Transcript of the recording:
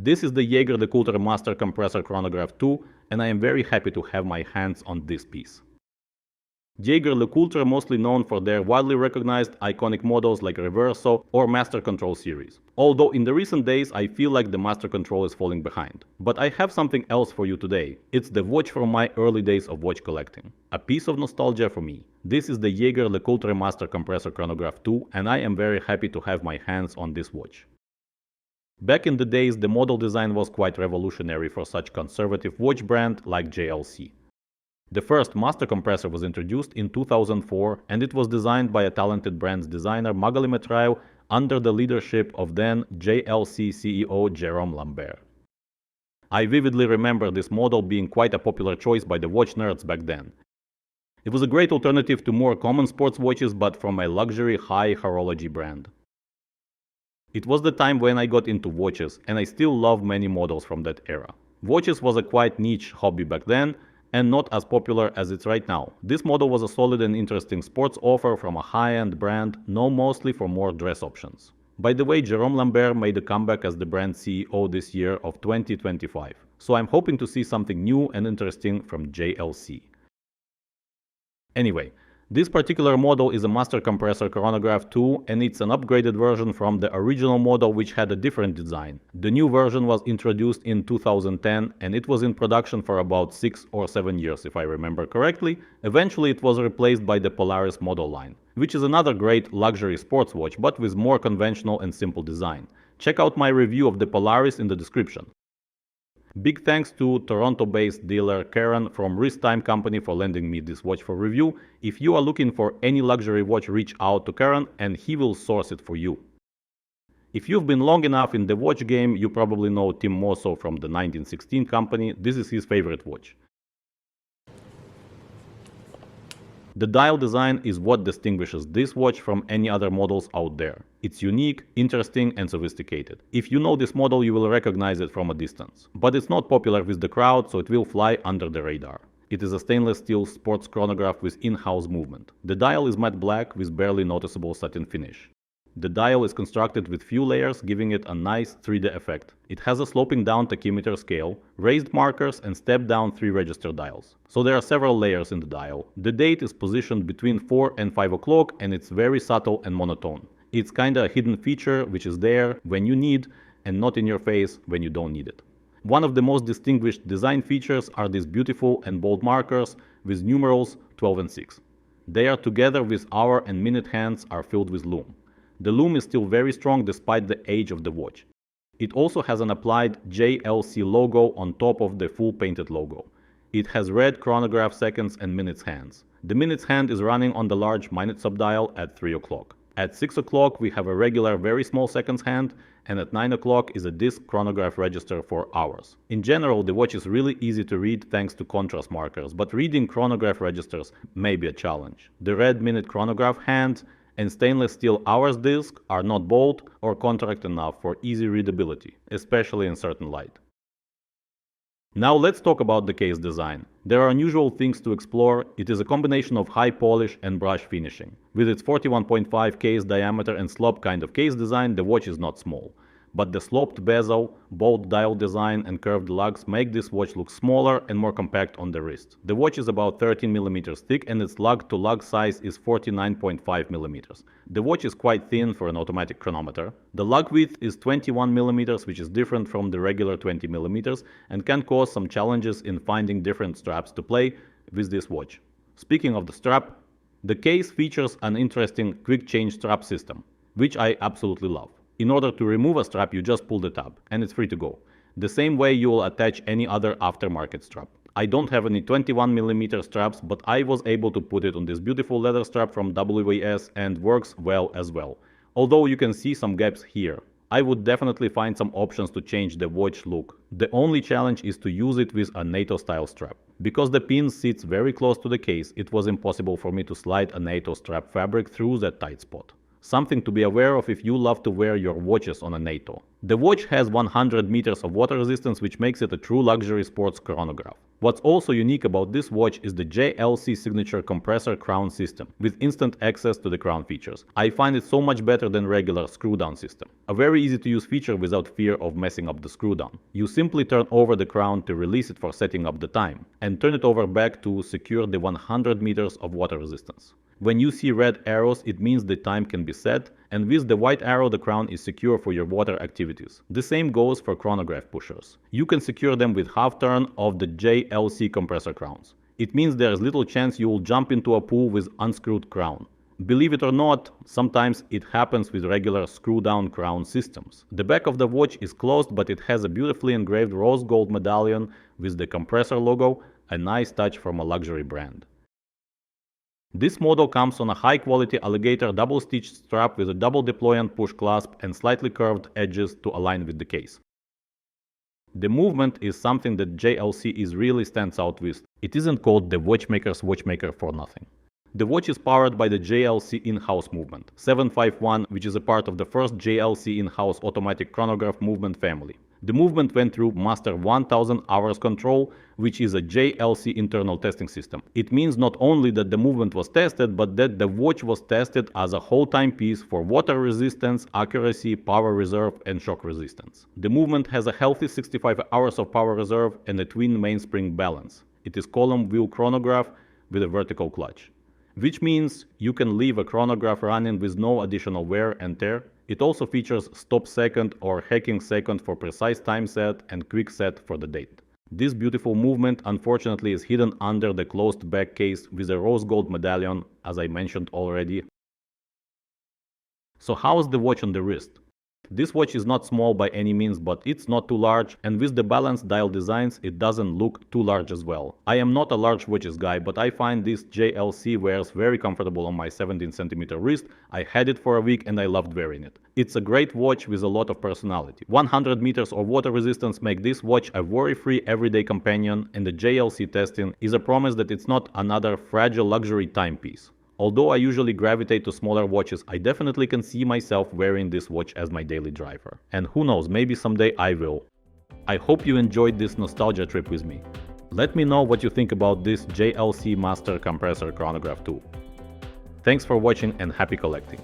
This is the Jaeger LeCoultre Master Compressor Chronograph 2, and I am very happy to have my hands on this piece. Jaeger LeCoultre are mostly known for their widely recognized iconic models like Reverso or Master Control series. Although in the recent days I feel like the Master Control is falling behind. But I have something else for you today. It's the watch from my early days of watch collecting. A piece of nostalgia for me. This is the Jaeger LeCoultre Master Compressor Chronograph 2, and I am very happy to have my hands on this watch. Back in the days, the model design was quite revolutionary for such conservative watch brand like JLC. The first master compressor was introduced in 2004, and it was designed by a talented brand's designer Magali Metraev under the leadership of then JLC CEO Jerome Lambert. I vividly remember this model being quite a popular choice by the watch nerds back then. It was a great alternative to more common sports watches, but from a luxury high horology brand. It was the time when I got into watches, and I still love many models from that era. Watches was a quite niche hobby back then, and not as popular as it's right now. This model was a solid and interesting sports offer from a high-end brand known mostly for more dress options. By the way, Jerome Lambert made a comeback as the brand CEO this year of 2025, so I'm hoping to see something new and interesting from JLC. Anyway, this particular model is a Master Compressor Chronograph 2, and it's an upgraded version from the original model, which had a different design. The new version was introduced in 2010, and it was in production for about 6 or 7 years if I remember correctly. Eventually it was replaced by the Polaris model line, which is another great luxury sports watch, but with more conventional and simple design. Check out my review of the Polaris in the description. Big thanks to Toronto-based dealer Karen from Wrist Time Company for lending me this watch for review. If you are looking for any luxury watch, reach out to Karen and he will source it for you. If you've been long enough in the watch game, you probably know Tim Mosso from the 1916 company. This is his favorite watch. The dial design is what distinguishes this watch from any other models out there. It's unique, interesting and sophisticated. If you know this model, you will recognize it from a distance. But it's not popular with the crowd, so it will fly under the radar. It is a stainless steel sports chronograph with in-house movement. The dial is matte black with barely noticeable satin finish. The dial is constructed with few layers, giving it a nice 3D effect. It has a sloping down tachymeter scale, raised markers and step-down 3-register dials. So there are several layers in the dial. The date is positioned between 4 and 5 o'clock, and it's very subtle and monotone. It's kinda a hidden feature which is there when you need and not in your face when you don't need it. One of the most distinguished design features are these beautiful and bold markers with numerals 12 and 6. They are together with hour and minute hands are filled with lume. The lume is still very strong despite the age of the watch. It also has an applied JLC logo on top of the full painted logo. It has red chronograph seconds and minutes hands. The minutes hand is running on the large minute subdial at 3 o'clock. At 6 o'clock we have a regular very small seconds hand, and at 9 o'clock is a disc chronograph register for hours. In general, the watch is really easy to read thanks to contrast markers, but reading chronograph registers may be a challenge. The red minute chronograph hand and stainless steel hours disc are not bold or contract enough for easy readability, especially in certain light. Now let's talk about the case design. There are unusual things to explore. It is a combination of high polish and brush finishing. With its 41.5 case diameter and slope kind of case design, the watch is not small. But the sloped bezel, bold dial design and curved lugs make this watch look smaller and more compact on the wrist. The watch is about 13 mm thick and its lug-to-lug size is 49.5 mm. The watch is quite thin for an automatic chronometer. The lug width is 21 mm, which is different from the regular 20 mm and can cause some challenges in finding different straps to play with this watch. Speaking of the strap, the case features an interesting quick change strap system, which I absolutely love. In order to remove a strap, you just pull the tab, and it's free to go. The same way you will attach any other aftermarket strap. I don't have any 21 mm straps, but I was able to put it on this beautiful leather strap from WVS and works well as well. Although you can see some gaps here. I would definitely find some options to change the watch look. The only challenge is to use it with a NATO style strap. Because the pin sits very close to the case, it was impossible for me to slide a NATO strap fabric through that tight spot. Something to be aware of if you love to wear your watches on a NATO. The watch has 100 meters of water resistance, which makes it a true luxury sports chronograph. What's also unique about this watch is the JLC signature compressor crown system, with instant access to the crown features. I find it so much better than regular screw-down system. A very easy to use feature without fear of messing up the screw-down. You simply turn over the crown to release it for setting up the time, and turn it over back to secure the 100 meters of water resistance. When you see red arrows, it means the time can be set, and with the white arrow the crown is secure for your water activities. The same goes for chronograph pushers. You can secure them with half turn of the JLC compressor crowns. It means there is little chance you will jump into a pool with unscrewed crown. Believe it or not, sometimes it happens with regular screw-down crown systems. The back of the watch is closed, but it has a beautifully engraved rose gold medallion with the compressor logo, a nice touch from a luxury brand. This model comes on a high-quality alligator double-stitched strap with a double deployant push clasp and slightly curved edges to align with the case. The movement is something that JLC really stands out with. It isn't called the watchmaker's watchmaker for nothing. The watch is powered by the JLC in-house movement 751, which is a part of the first JLC in-house automatic chronograph movement family. The movement went through Master 1000 hours control, which is a JLC internal testing system. It means not only that the movement was tested, but that the watch was tested as a whole timepiece for water resistance, accuracy, power reserve, and shock resistance. The movement has a healthy 65 hours of power reserve and a twin mainspring balance. It is column wheel chronograph with a vertical clutch, which means you can leave a chronograph running with no additional wear and tear. It also features stop second or hacking second for precise time set and quick set for the date. This beautiful movement unfortunately is hidden under the closed back case with a rose gold medallion, as I mentioned already. So how is the watch on the wrist? This watch is not small by any means, but it's not too large, and with the balanced dial designs it doesn't look too large as well. I am not a large watches guy, but I find this JLC wears very comfortable on my 17cm wrist. I had it for a week and I loved wearing it. It's a great watch with a lot of personality. 100 meters of water resistance make this watch a worry-free everyday companion, and the JLC testing is a promise that it's not another fragile luxury timepiece. Although I usually gravitate to smaller watches, I definitely can see myself wearing this watch as my daily driver. And who knows, maybe someday I will. I hope you enjoyed this nostalgia trip with me. Let me know what you think about this JLC Master Compressor Chronograph tool. Thanks for watching and happy collecting.